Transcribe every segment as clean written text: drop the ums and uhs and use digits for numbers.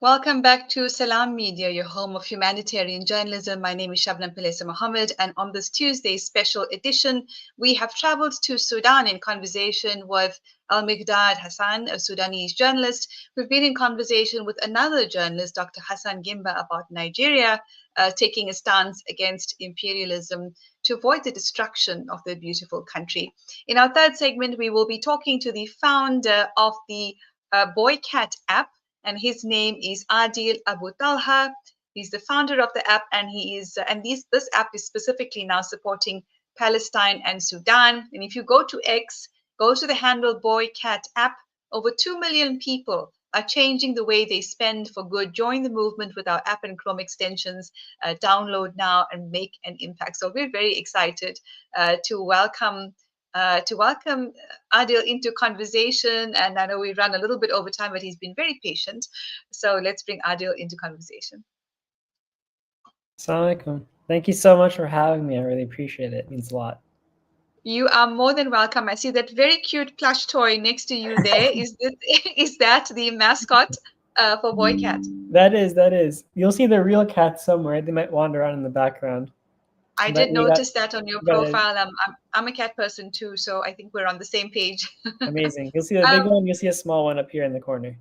Welcome back to Salam Media, your home of humanitarian journalism. My name is Shabnam Mohamed, and on this Tuesday's special edition, we have traveled to Sudan in conversation with Al-Miqdad Hassan, a Sudanese journalist. We've been in conversation with another journalist, Dr. Hassan Gimba, about Nigeria taking a stance against imperialism to avoid the destruction of their beautiful country. In our third segment, we will be talking to the founder of the Boycott app, and his name is Adil Abbu Thalha. He's the founder of the app, and this app is specifically now supporting Palestine and Sudan. And if you go to X, go to the handle Boycott app, over 2 million people are changing the way they spend for good. Join the movement with our app and Chrome extensions. Download now and make an impact. So we're very excited to welcome Adil into conversation. And I know we ran a little bit over time, but he's been very patient. So let's bring Adil into conversation. Assalamu alaikum. Thank you so much for having me. I really appreciate it. It means a lot. You are more than welcome. I see that very cute plush toy next to you there. Is that the mascot for Boycott? That is. You'll see the real cat somewhere. They might wander around in the background. I did notice that on your profile. I'm a cat person too, so I think we're on the same page. Amazing. You'll see the big one. You'll see a small one up here in the corner.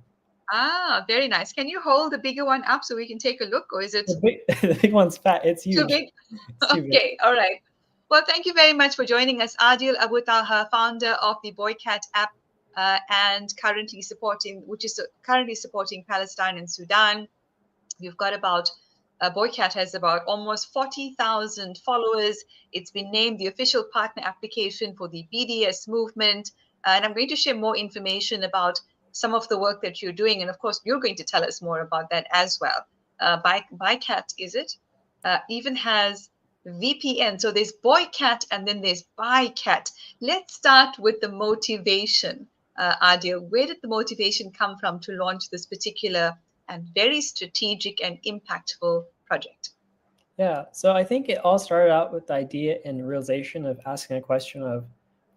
Ah, very nice. Can you hold the bigger one up so we can take a look, or is it? The big one's fat. It's huge. Too big? Okay, all right. Well, thank you very much for joining us, Adil Abbu Thalha, founder of the Boycott app, and currently supporting Palestine and Sudan. You've got Boycott has about almost 40,000 followers. It's been named the official partner application for the BDS movement. And I'm going to share more information about some of the work that you're doing. And of course, you're going to tell us more about that as well. Boycott, is it? Even has VPN. So there's Boycott and then there's Buycott. Let's start with the motivation, Adil. Where did the motivation come from to launch this particular and very strategic and impactful project? Yeah, so I think it all started out with the idea and realization of asking a question of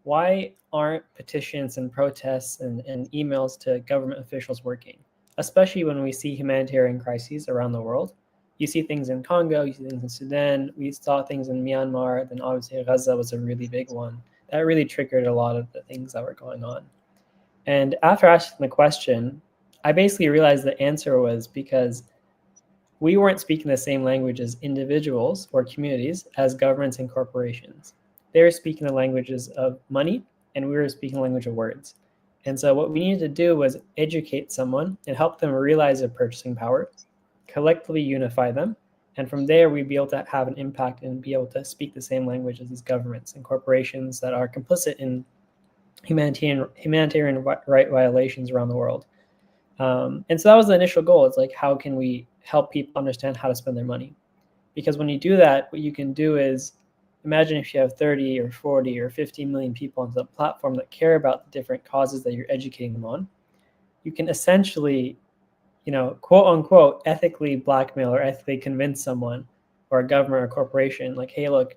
why aren't petitions and protests and emails to government officials working, especially when we see humanitarian crises around the world. You see things in Congo, you see things in Sudan, we saw things in Myanmar, then obviously Gaza was a really big one. That really triggered a lot of the things that were going on. And after asking the question, I basically realized the answer was because we weren't speaking the same language as individuals or communities as governments and corporations. They were speaking the languages of money, and we were speaking the language of words. And so what we needed to do was educate someone and help them realize their purchasing power, collectively unify them, and from there we'd be able to have an impact and be able to speak the same language as these governments and corporations that are complicit in humanitarian right violations around the world. And so that was the initial goal. It's like, how can we help people understand how to spend their money? Because when you do that, what you can do is imagine if you have 30 or 40 or 50 million people on the platform that care about the different causes that you're educating them on. You can essentially, quote unquote, ethically blackmail or ethically convince someone or a government or a corporation like, hey, look,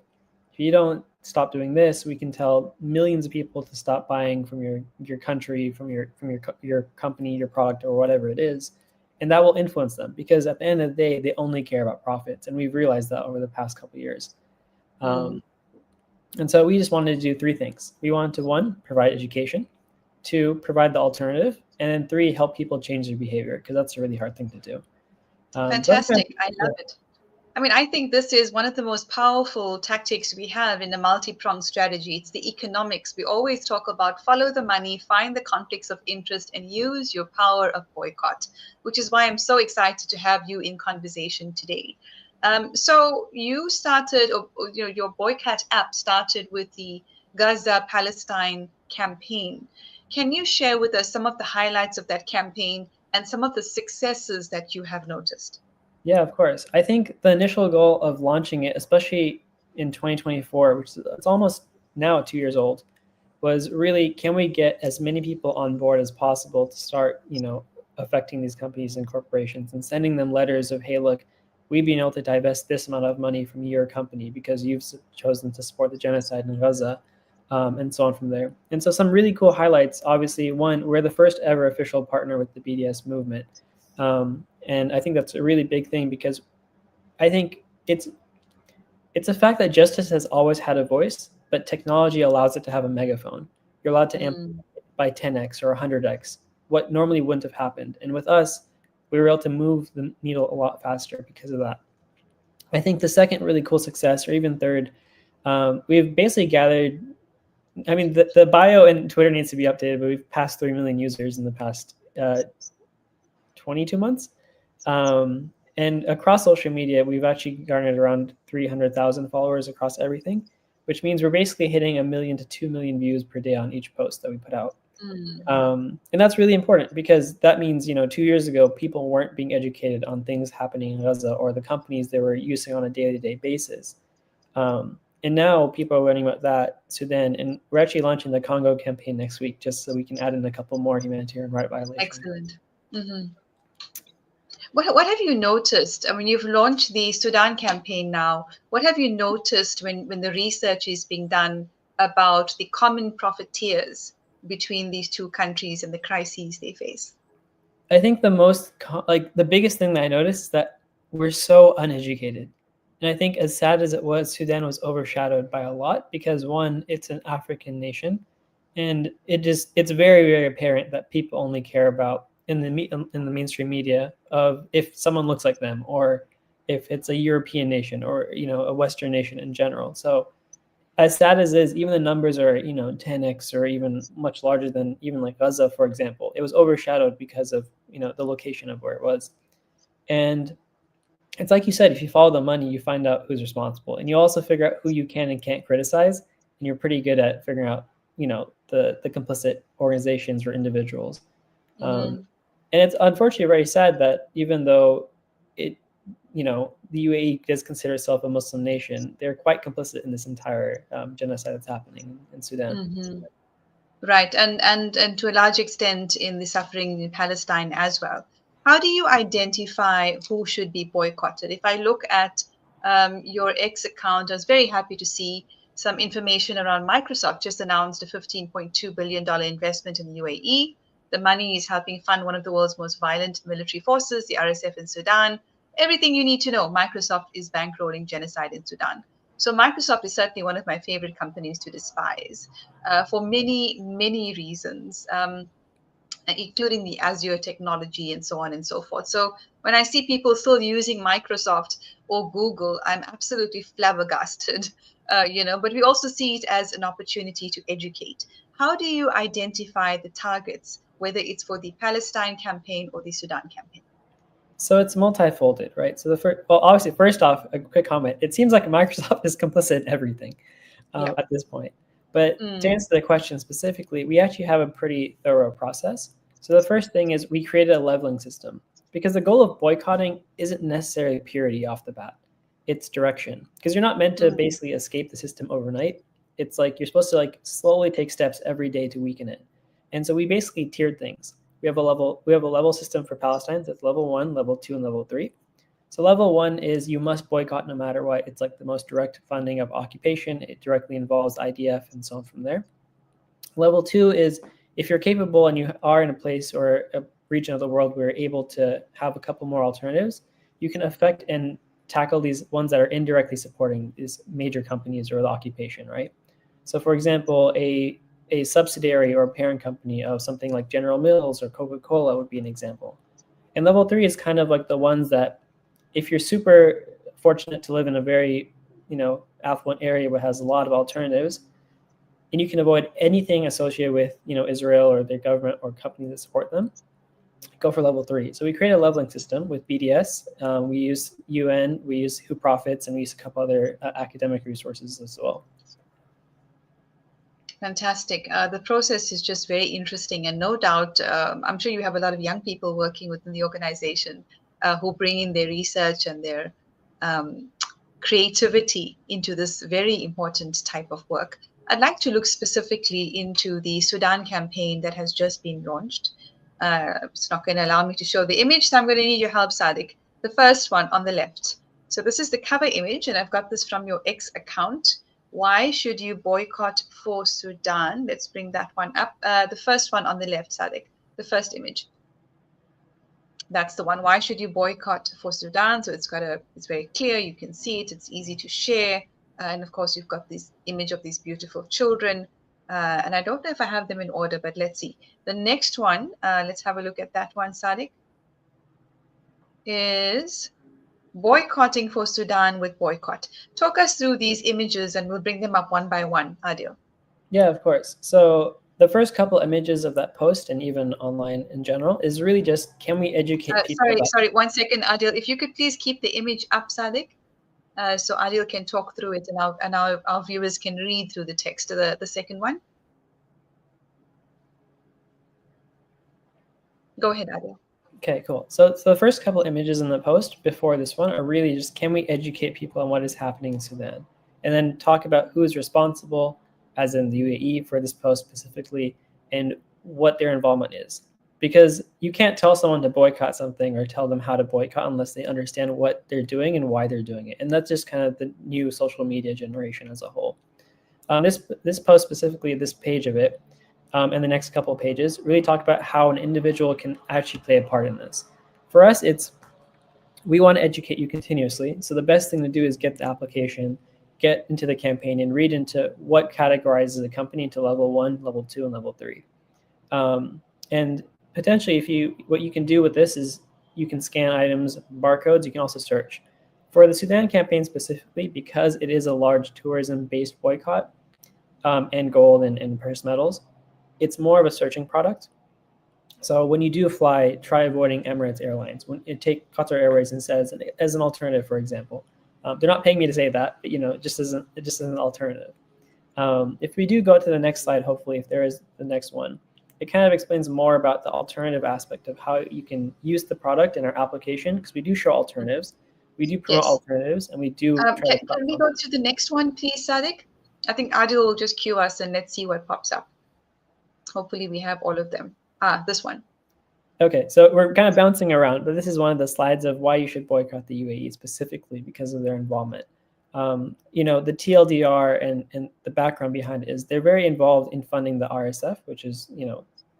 if you don't stop doing this, we can tell millions of people to stop buying from your country, from your company, your product, or whatever it is. And that will influence them because at the end of the day, they only care about profits. And we've realized that over the past couple of years. And so we just wanted to do three things. We wanted to, 1, provide education, 2, provide the alternative, and then 3, help people change their behavior, because that's a really hard thing to do. Fantastic. I love it. I mean, I think this is one of the most powerful tactics we have in a multi-pronged strategy. It's the economics. We always talk about follow the money, find the conflicts of interest, and use your power of boycott, which is why I'm so excited to have you in conversation today. So you started, your Boycott app started with the Gaza-Palestine campaign. Can you share with us some of the highlights of that campaign and some of the successes that you have noticed? Yeah, of course. I think the initial goal of launching it, especially in 2024, which it's almost now 2 years old, was really, can we get as many people on board as possible to start, affecting these companies and corporations and sending them letters of, hey, look, we've been able to divest this amount of money from your company because you've chosen to support the genocide in Gaza, and so on from there. And so some really cool highlights, obviously, 1, we're the first ever official partner with the BDS movement. And I think that's a really big thing, because I think it's a fact that justice has always had a voice, but technology allows it to have a megaphone. You're allowed to amplify it by 10x or 100x, what normally wouldn't have happened. And with us, we were able to move the needle a lot faster because of that. I think the second really cool success, or even third, we've basically gathered. I mean, the bio and Twitter needs to be updated, but we've passed 3 million users in the past 22 months. And across social media, we've actually garnered around 300,000 followers across everything, which means we're basically hitting 1 million to 2 million views per day on each post that we put out. And that's really important, because that means, 2 years ago, people weren't being educated on things happening in Gaza or the companies they were using on a day-to-day basis. And now people are learning about that, Sudan, and we're actually launching the Congo campaign next week, just so we can add in a couple more humanitarian right violations. Excellent. What have you noticed? I mean, you've launched the Sudan campaign now. What have you noticed when the research is being done about the common profiteers between these two countries and the crises they face? I think the biggest thing that I noticed is that we're so uneducated. And I think, as sad as it was, Sudan was overshadowed by a lot, because one, it's an African nation, and it's very, very apparent that people only care about in the mainstream media of if someone looks like them, or if it's a European nation, or a Western nation in general. So as sad as it is, even the numbers are 10x or even much larger than even like Gaza, for example. It was overshadowed because of the location of where it was. And it's like you said, if you follow the money, you find out who's responsible, and you also figure out who you can and can't criticize, and you're pretty good at figuring out the complicit organizations or individuals. And it's unfortunately very sad that even though the UAE does consider itself a Muslim nation, they're quite complicit in this entire genocide that's happening in Sudan. Right, and to a large extent in the suffering in Palestine as well. How do you identify who should be boycotted? If I look at your X account, I was very happy to see some information around Microsoft just announced a $15.2 billion investment in the UAE. The money is helping fund one of the world's most violent military forces, the RSF in Sudan. Everything you need to know, Microsoft is bankrolling genocide in Sudan. So Microsoft is certainly one of my favorite companies to despise for many, many reasons, including the Azure technology and so on and so forth. So when I see people still using Microsoft or Google, I'm absolutely flabbergasted, but we also see it as an opportunity to educate. How do you identify the targets, whether it's for the Palestine campaign or the Sudan campaign? So it's multifolded, right? So obviously, first off, a quick comment. It seems like Microsoft is complicit in everything at this point. But to answer the question specifically, we actually have a pretty thorough process. So the first thing is we created a leveling system, because the goal of boycotting isn't necessarily purity off the bat. It's direction, because you're not meant to basically escape the system overnight. It's like you're supposed to slowly take steps every day to weaken it. And so we basically tiered things. We have a level system for Palestine. That's level 1, level 2, and level 3. So level 1 is you must boycott no matter what. It's like the most direct funding of occupation. It directly involves IDF and so on from there. Level 2 is if you're capable and you are in a place or a region of the world where you're able to have a couple more alternatives, you can affect and tackle these ones that are indirectly supporting these major companies or the occupation, right? So for example, a subsidiary or a parent company of something like General Mills or Coca-Cola would be an example. And level 3 is kind of like the ones that, if you're super fortunate to live in a very, affluent area where it has a lot of alternatives, and you can avoid anything associated with, Israel or their government or companies that support them, go for level 3. So we create a leveling system with BDS. We use UN, we use Who Profits, and we use a couple other academic resources as well. Fantastic. The process is just very interesting, and no doubt, I'm sure you have a lot of young people working within the organization who bring in their research and their creativity into this very important type of work. I'd like to look specifically into the Sudan campaign that has just been launched. It's not going to allow me to show the image, so I'm going to need your help, Sadiq. The first one on the left. So this is the cover image, and I've got this from your X account. Why should you boycott for Sudan? Let's bring that one up. The first one on the left, Sadiq, the first image. That's the one. Why should you boycott for Sudan? So it's very clear. You can see it. It's easy to share. And of course, you've got this image of these beautiful children. And I don't know if I have them in order, but let's see. The next one, let's have a look at that one, Sadiq, is boycotting for Sudan with boycott. Talk us through these images and we'll bring them up one by one, Adil. Yeah, of course. So the first couple images of that post and even online in general is really just, can we educate people? Sorry, 1 second, Adil. If you could please keep the image up, Sadiq, so Adil can talk through it and our viewers can read through the text of the second one. Go ahead, Adil. Okay, cool. So the first couple images in the post before this one are really just, can we educate people on what is happening in Sudan? And then talk about who is responsible, as in the UAE for this post specifically, and what their involvement is. Because you can't tell someone to boycott something or tell them how to boycott unless they understand what they're doing and why they're doing it. And that's just kind of the new social media generation as a whole. This post specifically, this page of it, and the next couple of pages really talk about how an individual can actually play a part in this. For us, we want to educate you continuously. So the best thing to do is get the application, get into the campaign, and read into what categorizes a company into level 1, level 2, and level 3. And potentially, what you can do with this is you can scan items, barcodes. You can also search. For the Sudan campaign specifically, because it is a large tourism-based boycott, and gold and precious metals, it's more of a searching product. So when you do fly, try avoiding Emirates Airlines. When you take Qatar Airways instead as an alternative, for example. They're not paying me to say that, but just as an alternative. If we do go to the next slide, hopefully, if there is the next one, it kind of explains more about the alternative aspect of how you can use the product in our application, because we do show alternatives, we do promote alternatives, and we do. Can we go to the next one, please, Sadiq? I think Adil will just cue us and let's see what pops up. Hopefully we have all of them. This one. Okay, so we're kind of bouncing around, but this is one of the slides of why you should boycott the UAE specifically because of their involvement. The TLDR and the background behind it is they're very involved in funding the RSF, which is,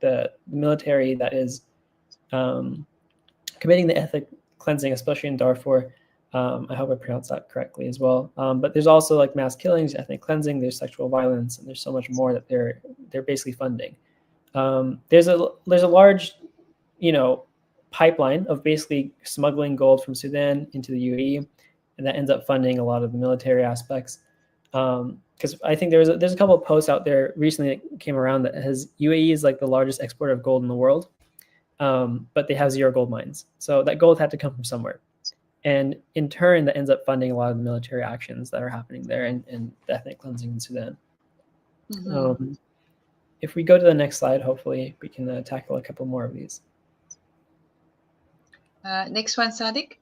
the military that is committing the ethnic cleansing, especially in Darfur. I hope I pronounced that correctly as well. But there's also like mass killings, ethnic cleansing, there's sexual violence, and there's so much more that they're basically funding. There's a large, pipeline of basically smuggling gold from Sudan into the UAE, and that ends up funding a lot of the military aspects. Because I think there's a couple of posts out there recently that came around that has UAE is like the largest exporter of gold in the world, but they have 0 gold mines. So that gold had to come from somewhere. And in turn, that ends up funding a lot of the military actions that are happening there and the ethnic cleansing in Sudan. Mm-hmm. If we go to the next slide, hopefully we can tackle a couple more of these. Next one, Sadiq.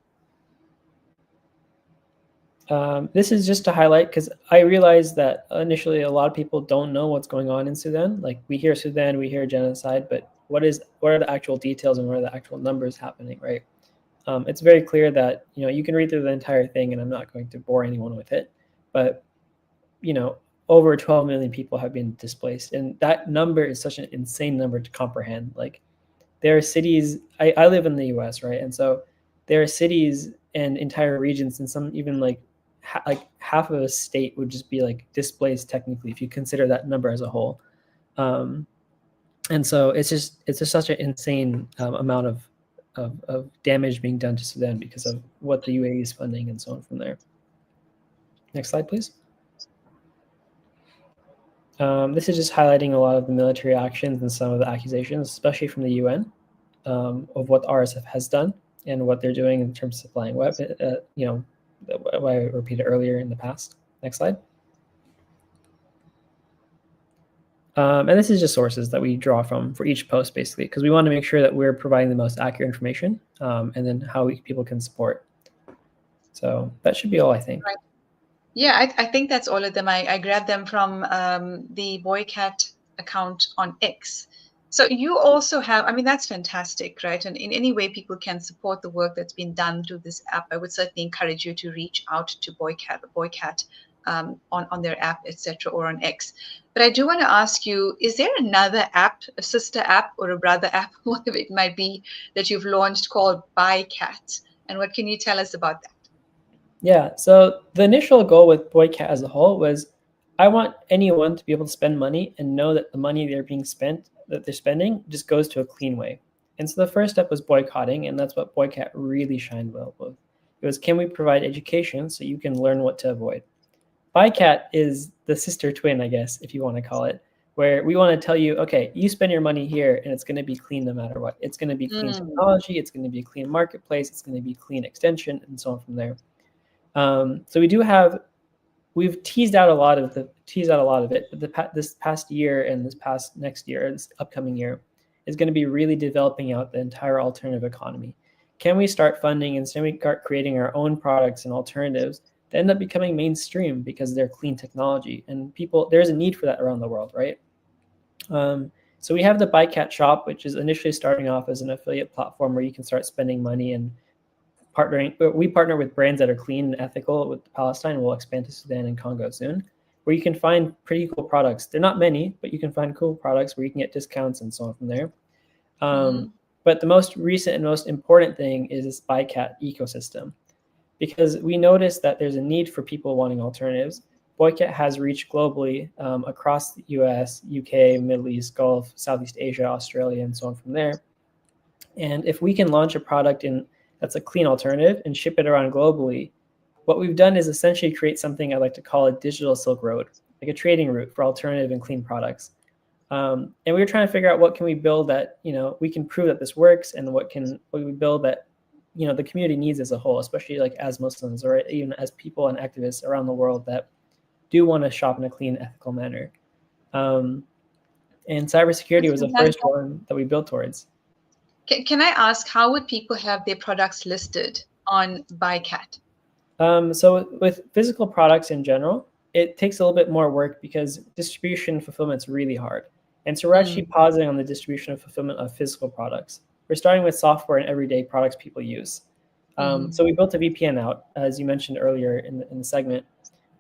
This is just to highlight, because I realized that initially a lot of people don't know what's going on in Sudan. Like we hear Sudan, we hear genocide, but what are the actual details and what are the actual numbers happening, right? It's very clear that, you can read through the entire thing and I'm not going to bore anyone with it, but, over 12 million people have been displaced. And that number is such an insane number to comprehend. Like there are cities, I live in the US, right? And so there are cities and entire regions, and some even like half of a state would just be like displaced technically if you consider that number as a whole. And so it's just such an insane amount of damage being done to Sudan because of what the UAE is funding and so on from there. Next slide, please. This is just highlighting a lot of the military actions and some of the accusations, especially from the UN, of what RSF has done and what they're doing in terms of supplying weapons, what I repeated earlier in the past. Next slide. And this is just sources that we draw from for each post, basically, because we want to make sure that we're providing the most accurate information, and then how people can support. So that should be all, I think. Right. Yeah, I think that's all of them. I grabbed them from the Boycott account on X. So you also have, that's fantastic, right? And in any way people can support the work that's been done through this app, I would certainly encourage you to reach out to Boycott on their app, etc., or on X. But I do want to ask you, is there another app, a sister app or a brother app, whatever it might be, that you've launched called Buycat? And what can you tell us about that? Yeah, so the initial goal with Boycott as a whole was I want anyone to be able to spend money and know that the money that they're spending just goes to a clean way. And so the first step was boycotting, and that's what Boycott really shined well with. It was, can we provide education so you can learn what to avoid? Bycat is the sister twin, I guess, if you want to call it, where we want to tell you, okay, you spend your money here and it's going to be clean no matter what. It's going to be clean technology, it's going to be a clean marketplace, it's going to be clean extension, and so on from there. So we've teased out a lot of it. But this past year and this upcoming year, is going to be really developing out the entire alternative economy. Can we start funding and start creating our own products and alternatives that end up becoming mainstream because they're clean technology, and there's a need for that around the world, right? So we have the Bycat shop, which is initially starting off as an affiliate platform where you can start spending money and we partner with brands that are clean and ethical with Palestine, and we'll expand to Sudan and Congo soon, where you can find pretty cool products. They're not many, but you can find cool products where you can get discounts and so on from there. But the most recent and most important thing is this Bycat ecosystem, because we noticed that there's a need for people wanting alternatives. Boycott has reached globally across the US, UK, Middle East, Gulf, Southeast Asia, Australia, and so on from there. And if we can launch a product that's a clean alternative and ship it around globally, what we've done is essentially create something I like to call a digital Silk Road, like a trading route for alternative and clean products. And we were trying to figure out what can we build that, we can prove that this works, and what we build that, the community needs as a whole, especially like as Muslims or even as people and activists around the world that do want to shop in a clean, ethical manner. And cybersecurity was the first one that we built towards. Can I ask, how would people have their products listed on Bycat? So with physical products in general, it takes a little bit more work because distribution and fulfillment is really hard. And so we're actually pausing on the distribution and fulfillment of physical products. We're starting with software and everyday products people use. So we built a VPN out, as you mentioned earlier in the segment.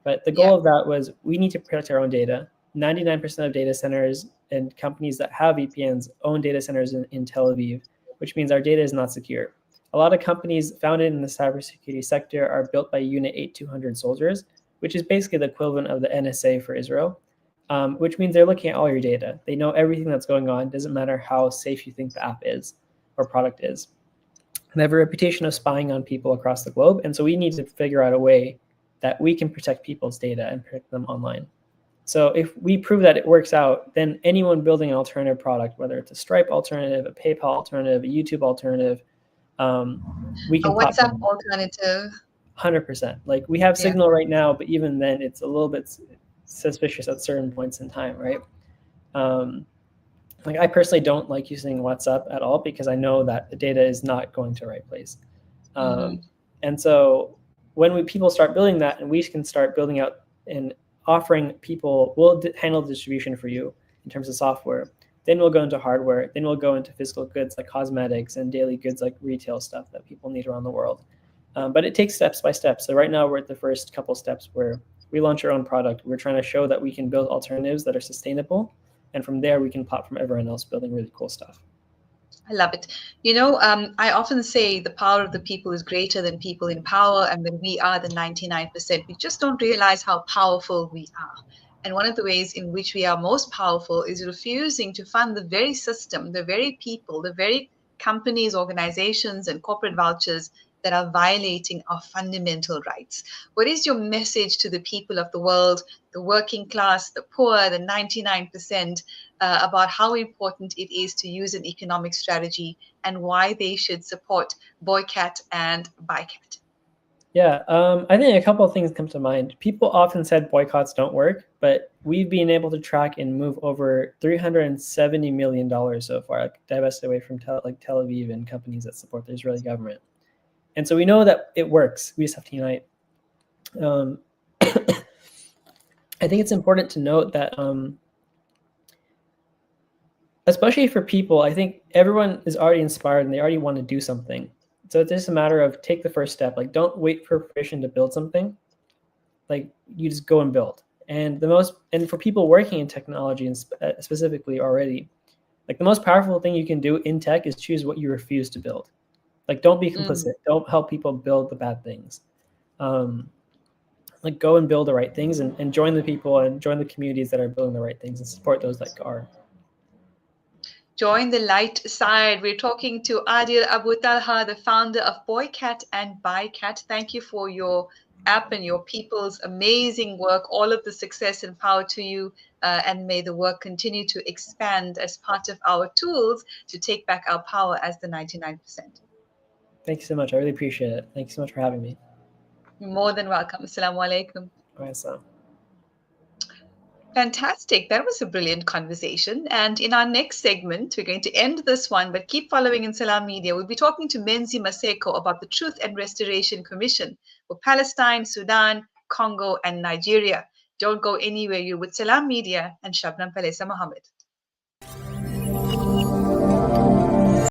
But the goal of that was we need to protect our own data. 99% of data centers and companies that have VPNs own data centers in Tel Aviv, which means our data is not secure. A lot of companies founded in the cybersecurity sector are built by Unit 8200 soldiers, which is basically the equivalent of the NSA for Israel, which means they're looking at all your data. They know everything that's going on. It doesn't matter how safe you think the app is or product is. They have a reputation of spying on people across the globe, and so we need to figure out a way that we can protect people's data and protect them online. So if we prove that it works out, then anyone building an alternative product, whether it's a Stripe alternative, a PayPal alternative, a YouTube alternative, we can a WhatsApp alternative. 100%. Like we have Signal right now, but even then it's a little bit suspicious at certain points in time, right? Like I personally don't like using WhatsApp at all because I know that the data is not going to the right place. And so when people start building that, and we can start building out and offering people, we'll handle the distribution for you in terms of software. Then we'll go into hardware. Then we'll go into physical goods like cosmetics and daily goods like retail stuff that people need around the world. But it takes steps by step. So right now we're at the first couple steps where we launch our own product. We're trying to show that we can build alternatives that are sustainable. And from there, we can platform everyone else building really cool stuff. I love it. I often say the power of the people is greater than people in power, and when we are the 99%, we just don't realize how powerful we are. And one of the ways in which we are most powerful is refusing to fund the very system, the very people, the very companies, organizations, and corporate vouchers that are violating our fundamental rights. What is your message to the people of the world, the working class, the poor, the 99%, about how important it is to use an economic strategy and why they should support Boycott and Buycott? Yeah, I think a couple of things come to mind. People often said boycotts don't work, but we've been able to track and move over $370 million so far, like divested away from Tel Aviv and companies that support the Israeli government. And so we know that it works. We just have to unite. I think it's important to note that, especially for people, I think everyone is already inspired and they already want to do something. So it's just a matter of take the first step. Like, don't wait for permission to build something. like you just go and build. And for people working in technology and specifically already, like the most powerful thing you can do in tech is choose what you refuse to build. Like don't be complicit. Don't help people build the bad things. Like go and build the right things and join the people and join the communities that are building the right things and support those that are. Join the light side. We're talking to Adil Abbu Thalha, the founder of Boycott and Buycott. Thank you for your app and your people's amazing work. All of the success and power to you. And may the work continue to expand as part of our tools to take back our power as the 99%. Thank you so much. I really appreciate it. Thank you so much for having me. You're more than welcome. Assalamu alaikum. So. Fantastic. That was a brilliant conversation. And in our next segment, we're going to end this one, but keep following in Salam Media. We'll be talking to Menzi Maseko about the Truth and Restoration Commission for Palestine, Sudan, Congo, and Nigeria. Don't go anywhere. You're with Salam Media and Shabnam Palesa Mohamed.